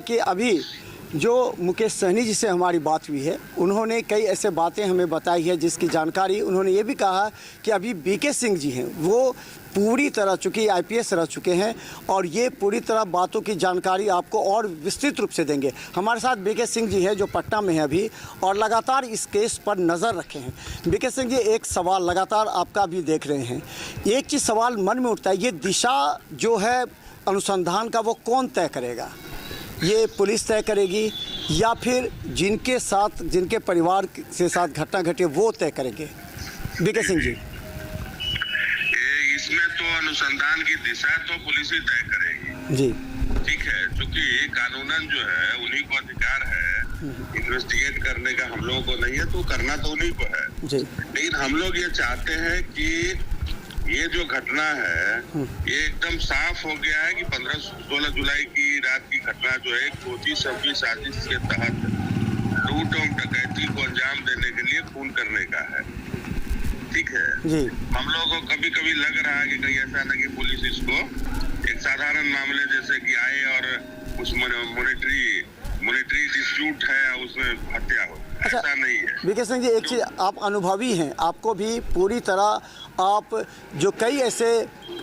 कि अभी जो मुकेश सहनी जी से हमारी बात हुई है, उन्होंने कई ऐसे बातें हमें बताई है जिसकी जानकारी उन्होंने ये भी कहा कि अभी बीके सिंह जी हैं वो पूरी तरह चूँकि आईपीएस रह चुके हैं और ये पूरी तरह बातों की जानकारी आपको और विस्तृत रूप से देंगे। हमारे साथ बीके सिंह जी है जो पटना में है अभी और लगातार इस केस पर नज़र रखे हैं। बीके सिंह जी, एक सवाल लगातार आपका भी देख रहे हैं, एक चीज़ सवाल मन में उठता है, ये दिशा जो है अनुसंधान का वो कौन तय करेगा? ये पुलिस तय करेगी या फिर जिनके साथ, जिनके परिवार के साथ घटना घटी वो तय करेंगे? बीके सिंह जी, इसमें तो अनुसंधान की दिशा तो पुलिस ही तय करेगी जी, ठीक है, क्योंकि कानूनन जो है उन्हीं को अधिकार है इन्वेस्टिगेट करने का, हम लोगों को नहीं है, तो करना तो उन्हीं को है जी। लेकिन हम लोग ये चाहते हैं कि ये जो घटना है ये एकदम साफ हो गया है कि 15-16 जुलाई की रात की घटना जो है खोजी सबकी साजिश के तहत लूट और डकैती को अंजाम देने के लिए खून करने का है, ठीक है जी। हम लोगों को कभी कभी लग रहा है कि कहीं ऐसा ना कि पुलिस इसको एक साधारण मामले जैसे कि आए और उस मॉनेटरी डिस्प्यूट है उसमें हत्या हो, अच्छा, ऐसा नहीं है। बीके सिंह जी, एक चीज़, आप अनुभवी हैं, आपको भी पूरी तरह आप जो कई ऐसे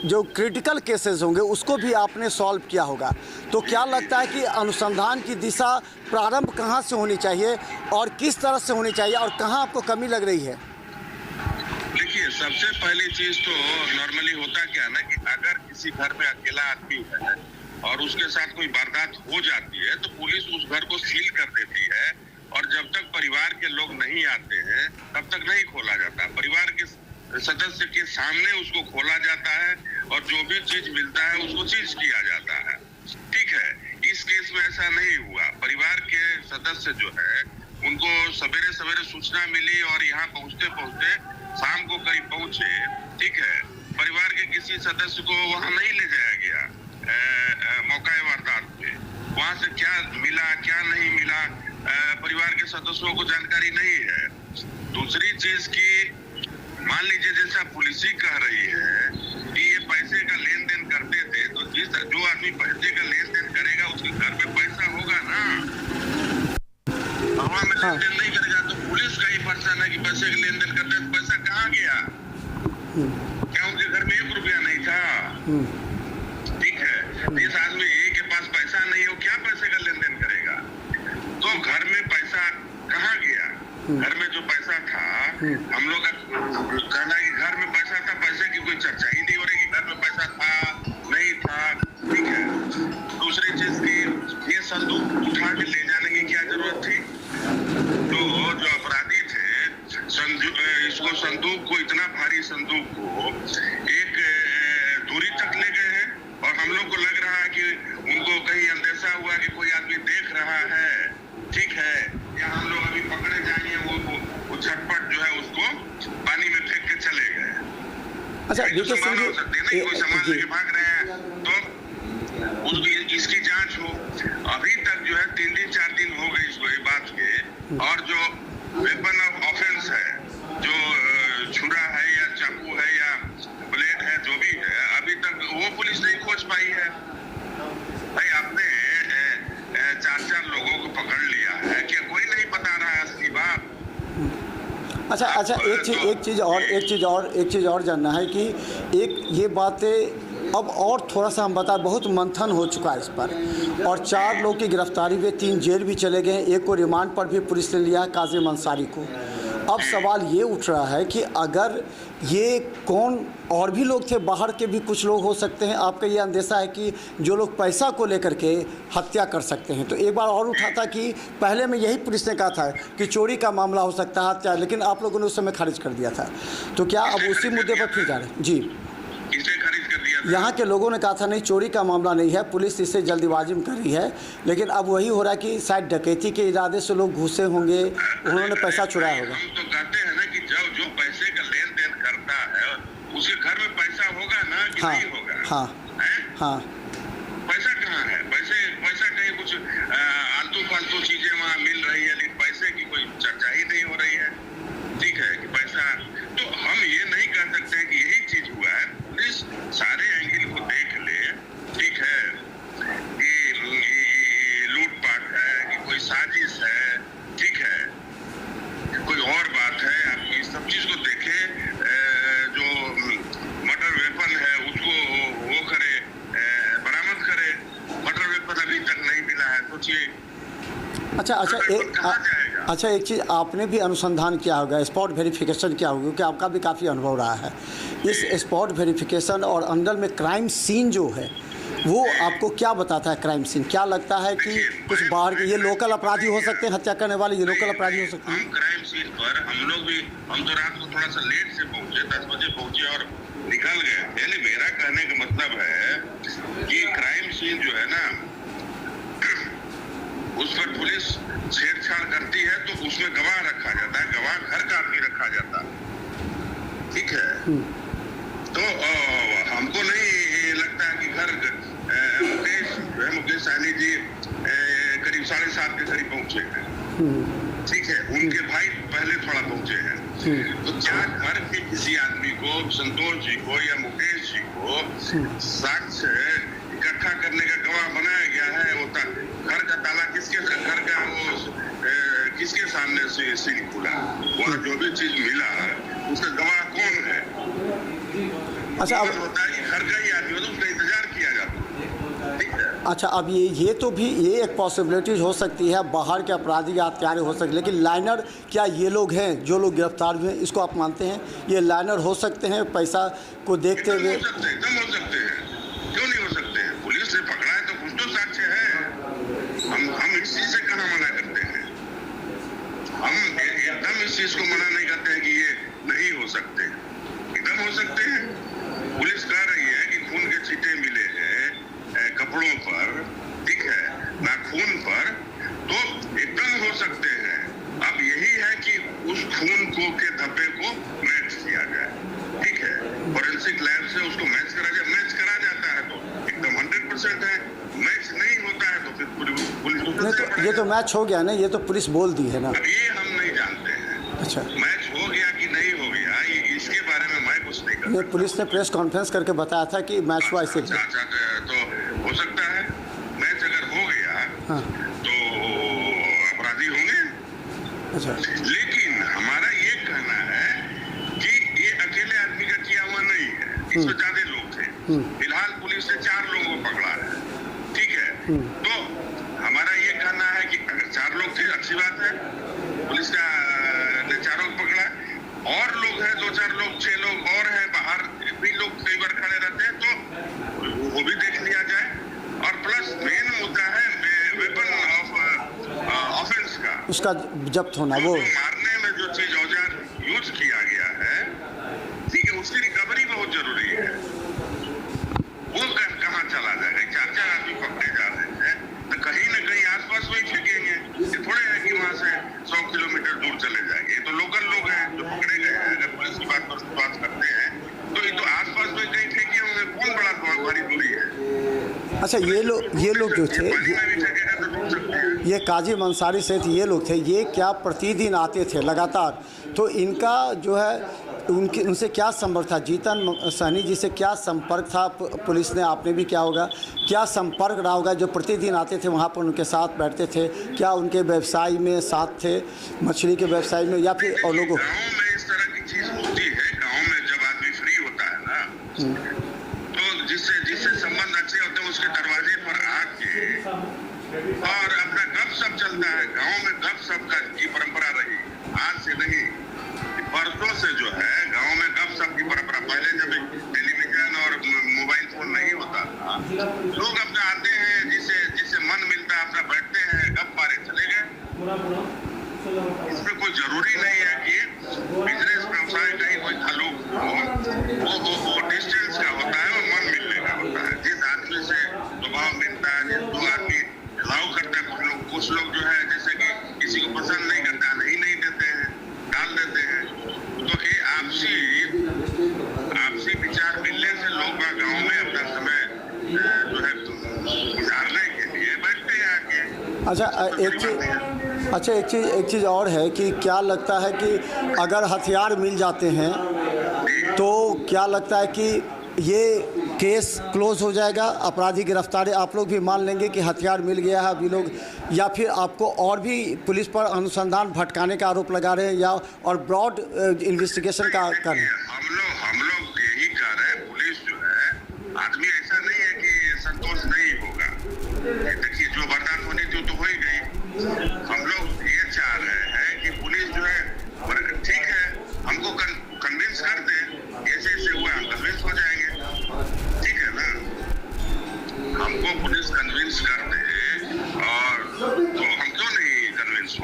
जो क्रिटिकल केसेस होंगे उसको भी आपने सॉल्व किया होगा, तो क्या लगता है कि अनुसंधान की दिशा प्रारंभ कहाँ से होनी चाहिए और किस तरह से होनी चाहिए और कहाँ आपको कमी लग रही है? देखिए, सबसे पहली चीज तो नॉर्मली होता क्या है ना कि अगर किसी घर में अकेला आदमी है और उसके साथ कोई वारदात हो जाती है तो पुलिस उस घर को सील कर देती है और जब तक परिवार के लोग नहीं आते हैं तब तक नहीं खोला जाता, परिवार के सदस्य के सामने उसको खोला जाता है और जो भी चीज मिलता है उसको सीज किया जाता है, ठीक है। इस केस में ऐसा नहीं हुआ, परिवार के सदस्य जो है उनको सवेरे सवेरे सूचना मिली और यहाँ पहुँचते पहुँचते शाम को करीब पहुँचे, ठीक है। परिवार के किसी सदस्य को वहाँ नहीं ले जाया गया मौका वारदात पे, वहाँ से क्या मिला क्या नहीं मिला परिवार के सदस्यों को जानकारी नहीं है। दूसरी चीज की मान लीजिए जैसा पुलिस ही कह रही है कि ये पैसे का लेन देन करते थे, तो जो आदमी पैसे का लेन देन करेगा उसके घर में पैसा होगा ना, वहाँ में लेन देन नहीं करेगा तो पुलिस का ही पर्सन है कि पैसे का लेन देन करते हैं, तो पैसा कहाँ गया? क्या उनके घर में 1 रुपया नहीं था? ठीक है, जिस आदमी के पास पैसा नहीं हो क्या पैसे का लेन देन करेगा? तो घर में पैसा कहाँ गया? घर में जो पैसा था, हम लोग का कहना है कि घर में पैसा था, पैसे की कोई चर्चा ही नहीं हो रही कि घर में पैसा था नहीं था, ठीक है। दूसरी चीज की ये संदूक उठा के ले जाने की क्या जरूरत थी? तो जो अपराधी थे इसको संदूक को, इतना भारी संदूक को एक दूरी तक ले गए हैं और हम लोग को लग रहा है कि उनको कहीं अंदेशा हुआ कि कोई आदमी देख रहा है, ठीक है, या हम लोग अभी पकड़े जाएंगे, वो झटपट जो है उसको पानी में फेंक के चले गए। अच्छा, बीके सिंह जी, कोई सामान लेके भाग रहे हैं तो उसकी इसकी जांच हो। अभी तक जो है 3 दिन 4 दिन हो गए इसको ये बात के, और जो वेपन ऑफ ऑफेंस है, जो छुरा है या चाकू है या ब्लेड है, जो भी है, अभी तक वो पुलिस नहीं खोज पाई है। भाई आपने 4 लोगों को पकड़ लिया है, क्या कोई नहीं बता रहा है असली बात? अच्छा, एक चीज़ और जानना है कि एक ये बातें अब और थोड़ा सा हम बताएं, बहुत मंथन हो चुका है इस पर और 4 लोग की गिरफ्तारी हुई, 3 जेल भी चले गए, एक को रिमांड पर भी पुलिस ने लिया है, काजिम अंसारी को। अब सवाल ये उठ रहा है कि अगर ये कौन और भी लोग थे, बाहर के भी कुछ लोग हो सकते हैं, आपका ये अंदेशा है कि जो लोग पैसा को लेकर के हत्या कर सकते हैं। तो एक बार और उठा था कि पहले में यही पुलिस ने कहा था कि चोरी का मामला हो सकता है, हत्या, लेकिन आप लोगों ने उस समय खारिज कर दिया था, तो क्या अब उसी मुद्दे पर फिर जा रहे हैं? जी, यहाँ के लोगों ने कहा था नहीं, चोरी का मामला नहीं है, पुलिस इससे जल्दीबाजी में कर रही है, लेकिन अब वही हो रहा है कि शायद डकैती के इरादे से लोग घुसे होंगे, उन्होंने पैसा चुराया होगा। हम तो कहते हैं ना कि जो पैसे का लेन देन करता है उसके घर में पैसा होगा ना कि नहीं होगा? हाँ, पैसा कहाँ है? पैसा कहीं कुछ आलतू फालतू चीजें वहाँ मिल रही है, लेकिन पैसे की कोई चर्चा ही नहीं हो रही है, ठीक है, कि पैसा। तो हम ये नहीं कह सकते कि यही चीज हुआ है, पुलिस सारे एंगल को देख ले, ठीक है, कि लूट अच्छा अच्छा अच्छा एक चीज़ आपने भी अनुसंधान किया होगा, स्पॉट वेरिफिकेशन किया होगा, क्योंकि आपका भी काफ़ी अनुभव रहा है इस स्पॉट वेरिफिकेशन और अंदर में क्राइम सीन जो है वो आपको क्या बताता है? क्राइम सीन क्या लगता है कि कुछ बाहर के ये लोकल अपराधी हो सकते हैं, हत्या करने वाले ये लोकल अपराधी हो सकते हैं? हम क्राइम सीन पर हम तो रात को थोड़ा सा लेट से पहुंचे, 10 बजे पहुंचे और निकल गए। यानी मेरा कहने का मतलब है कि क्राइम सीन जो है ना, उस पर पुलिस छेड़छाड़ करती है तो उसमें गवाह रखा जाता है, गवाह घर का आदमी रखा जाता है, ठीक है। तो हमको नहीं लगता कि घर मुकेश सहनी जी करीब 7:30 के करीब पहुंचे हैं, ठीक है। उनके भाई पहले थोड़ा पहुंचे हैं, तो क्या घर के किसी आदमी को, संतोष जी को या मुकेश जी को साक्ष्य इकट्ठा करने का गवाह बनाया गया है? होता घर का ताला किसके घर का वो किसके सामने से सील खुला, वहाँ जो भी चीज मिला उसका गवाह कौन है? अच्छा अब होता है कि घर का ही आदमी हो तो उसका इंतजार किया जाता है, ठीक है। अच्छा अब ये तो भी ये एक पॉसिबिलिटीज हो सकती है, बाहर के अपराधी या हत्यारे हो सकते, लेकिन लाइनर क्या ये लोग हैं जो लोग गिरफ्तार हुए हैं, इसको आप मानते हैं ये लाइनर हो सकते हैं पैसा को देखते हुए? एकदम हो सकते हैं, क्यों नहीं हो सकते हैं? पुलिस ने पकड़ा है तो कुछ तो साक्ष्य है। हम इस चीज से कहाँ मना करते हैं? हम एकदम इस चीज को मना नहीं करते हैं कि ये नहीं हो सकते, एकदम हो सकते हैं। पुलिस कह रही है कि खून के छींटे मिले हैं कपड़ों पर, ठीक है, नाखून पर, तो एकदम हो सकते हैं। अब यही है कि उस खून को के धब्बे को मैच किया जाए, ठीक है, फोरेंसिक लैब से उसको मैच करा जाए। मैच करा जाता है तो एकदम 100% है, मैच नहीं होता है तो फिर पुलिस ये तो मैच हो गया ना, ये तो पुलिस बोल दी है ना। अब ये हम नहीं जानते हैं, अच्छा मैच हो गया कि नहीं हो गया, इसके बारे में मैं कुछ नहीं करता। ये पुलिस ने प्रेस कॉन्फ्रेंस करके बताया था कि मैच हुआ ऐसे। अच्छा तो हो सकता है मैच अगर हो गया हाँ। तो अपराधी होंगे। अच्छा लेकिन हमारा ये कहना है कि ये अकेले आदमी का किया हुआ नहीं है, इसमें ज्यादा लोग थे। फिलहाल पुलिस ने 4 लोगों को पकड़ा है, ठीक है। तो हमारा ये कहना है कि अगर 4 लोग थे अच्छी बात है, पुलिस का ने 4 को पकड़ा, और लोग हैं 2-4 लोग 6 लोग और हैं बाहर भी लोग कई बार खड़े रहते हैं, तो वो भी देख लिया जाए। और प्लस मेन मुद्दा है वेपन ऑफ ऑफेंस का, उसका जब्त होना, वो मारने में जो चीज औजार यूज किया गया है, ठीक है, उसकी रिकवरी बहुत जरूरी है। वो कहाँ चला जाएगा? 4 आदमी पकड़े जा रहे हैं तो कहीं ना कहीं आसपास में फेंकेंगे, ये थोड़े है कि वहाँ से 100 किलोमीटर दूर चले जाएंगे। ये तो लोकल लोग हैं जो पकड़े गए हैं, अगर पुलिस की बात पर विश्वास करते हैं तो ये तो आसपास में कहीं फेंके होंगे, कौन बड़ी दूरी है। अच्छा ये लोग जो थे, ये काजी मंसारी से थे, ये लोग थे, ये क्या प्रतिदिन आते थे लगातार, तो इनका जो है उनसे क्या संपर्क था? जीतन सहनी जी से क्या संपर्क था पुलिस ने? आपने भी क्या होगा, क्या संपर्क रहा होगा जो प्रतिदिन आते थे वहाँ पर उनके साथ बैठते थे? क्या उनके व्यवसाय में साथ थे, मछली के व्यवसाय में, या फिर और लोगों? गाँव में इस तरह की चीज होती है, गाँव में जब आदमी फ्री होता है ना, तो जिससे संबंध अच्छे होते हैं उसके दरवाजे पर आके और अपना गपशप चलता है। गाँव में गपशप की परंपरा रही, आज से नहीं, बरसों से जो है गांव में गपशप की परंपरा। पहले जब टेलीविजन और मोबाइल फोन नहीं होता था, लोग अपना आते हैं, जिसे मन मिलता है अपना बैठते हैं, गप मारे चले गए। इसमें कोई जरूरी नहीं है कि बिजनेस व्यवसाय का ही कोई ताल्लुक हो, वो डिस्टेंस का होता है, वो मन मिलने का होता है। जिस आदमी से स्वभाव मिलता है, जिसको आदमी अलाउ करता है, कुछ लोग जो है जैसे कि किसी को पसंद नहीं करता, नहीं देते हैं, डाल देते हैं, तो ये आपसी विचार मिलने से लोग गाँव में अपना समय जो है गुजारने के लिए बैठते हैं आके। अच्छा एक चीज़ और है कि क्या लगता है कि अगर हथियार मिल जाते हैं तो क्या लगता है कि ये केस क्लोज हो जाएगा, अपराधी गिरफ्तारी आप लोग भी मान लेंगे कि हथियार मिल गया है अभी लोग, या फिर आपको और भी पुलिस पर अनुसंधान भटकाने का आरोप लगा रहे हैं, या और ब्रॉड इन्वेस्टिगेशन का कर रहे हैं? हम लोग यही कह रहे हैं, पुलिस जो है, आदमी ऐसा नहीं है कि संतोष नहीं होगा। देखिए जो बर्दाश्त होनी थी तो हो ही गई। हम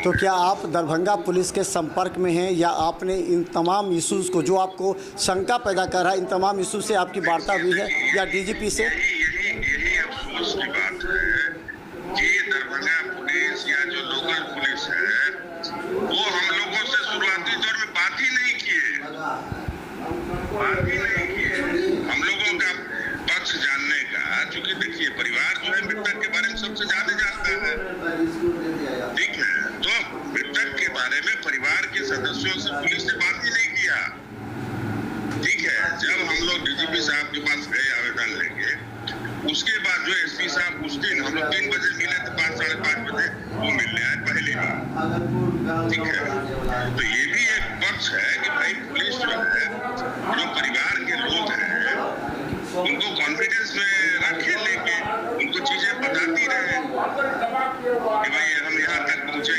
तो क्या आप दरभंगा पुलिस के संपर्क में हैं या आपने इन तमाम इशूज़ को, जो आपको शंका पैदा कर रहा है, इन तमाम इशू से आपकी वार्ता हुई है या डीजीपी से? यही अफसोस की बात है कि दरभंगा पुलिस या जो लोकल पुलिस है वो हम लोगों से शुरुआती दौर में बात ही नहीं किए। हम लोगों का पक्ष जानने का, चूंकि देखिए परिवार जो है मृतक के बारे में सबसे ज्यादा जानता है, ठीक है, तो मृतक के बारे में परिवार के सदस्यों से पुलिस ने बात ही नहीं किया। ठीक है, जब हम लोग डीजीपी साहब के पास गए आवेदन लेके, उसके बाद जो एसपी साहब उस दिन हम लोग 3 बजे मिले थे, 5 साढ़े 5 बजे वो मिलने आए पहली बार। ठीक है, तो ये भी एक पक्ष है कि भाई पुलिस जो है, जो परिवार के लोग हैं उनको कॉन्फिडेंस में रखे, लेके उनको चीजें बताती रहे कि भाई हम यहाँ तक पहुंचे,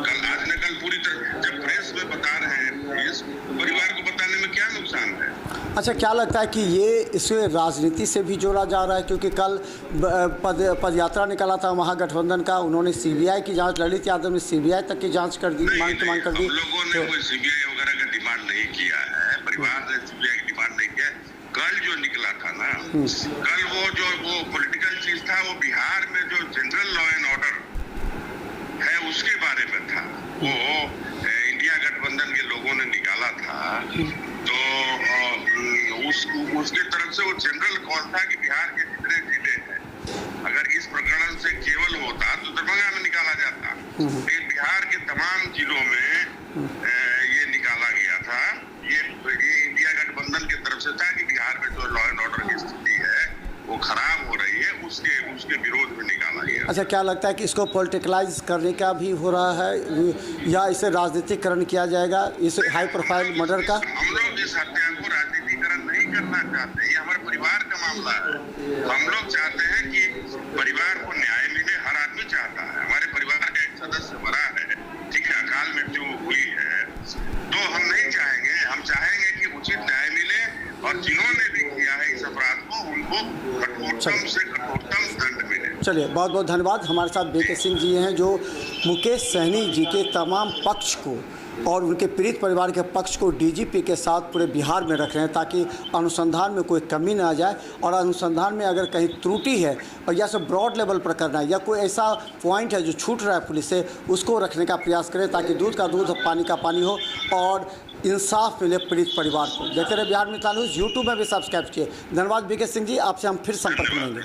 कल आज न कल पूरी तरह जब प्रेस में बता रहे हैं पुलिस, परिवार को बताने में क्या नुकसान है? अच्छा, क्या लगता है कि ये इसे राजनीति से भी जोड़ा जा रहा है? क्योंकि कल पदयात्रा निकला था महागठबंधन का, उन्होंने सीबीआई की जांच, ललित यादव ने सीबीआई तक की जांच कर दी, मांग कर दी। हम लोगों ने कोई सीबीआई वगैरह का डिमांड नहीं किया है, परिवार ने सीबीआई की डिमांड नहीं किया। कल जो निकला था ना, कल वो पॉलिटिकल चीज था, वो बिहार में जो जनरल लॉ एंड ऑर्डर है उसके बारे में था। वो इंडिया गठबंधन के लोगों ने निकाला था, तो उसके तरफ से वो जनरल कॉल था कि बिहार के जितने जिले हैं, अगर इस प्रकरण से केवल होता तो दरभंगा में निकाला जाता। फिर बिहार के तमाम जिलों में ये निकाला गया था। ये इंडिया गठबंधन की तरफ से था कि बिहार में जो लॉ एंड ऑर्डर की स्थिति है वो खराब हो रही है, उसके विरोध में निकाला गया। अच्छा, क्या लगता है कि इसको पॉलिटिकलाइज करने का भी हो रहा है या इसे राजनीतिकरण किया जाएगा, इस हाई प्रोफाइल मर्डर का? हम लोग इस हत्या को राजनीतिकरण नहीं करना चाहते, ये हमारे परिवार का मामला है। हम लोग चाहते हैं कि परिवार को न्याय मिले, हर आदमी चाहता है। हमारे परिवार का एक सदस्य मरा है, ठीक है, अकाल मृत्यु हुई है, तो हम नहीं चाहेंगे, हम चाहेंगे कि उचित न्याय मिले और जिन्होंने भी किया है इस अपराध को उनको कठोरतम से कठोरतम दंड मिले। चलिए, बहुत बहुत धन्यवाद। हमारे साथ बीके सिंह जी हैं, जो मुकेश सहनी जी के तमाम पक्ष को और उनके पीड़ित परिवार के पक्ष को डीजीपी के साथ पूरे बिहार में रख रहे हैं, ताकि अनुसंधान में कोई कमी ना आ जाए, और अनुसंधान में अगर कहीं त्रुटि है और या सब ब्रॉड लेवल पर करना है या कोई ऐसा पॉइंट है जो छूट रहा है पुलिस से, उसको रखने का प्रयास करें, ताकि दूध का दूध पानी का पानी हो और इंसाफ मिले पीड़ित परिवार को। देखते रहे बिहार मित्र न्यूज़, यूट्यूब में भी सब्सक्राइब किए। धन्यवाद बीके सिंह जी, आपसे हम फिर संपर्क करेंगे।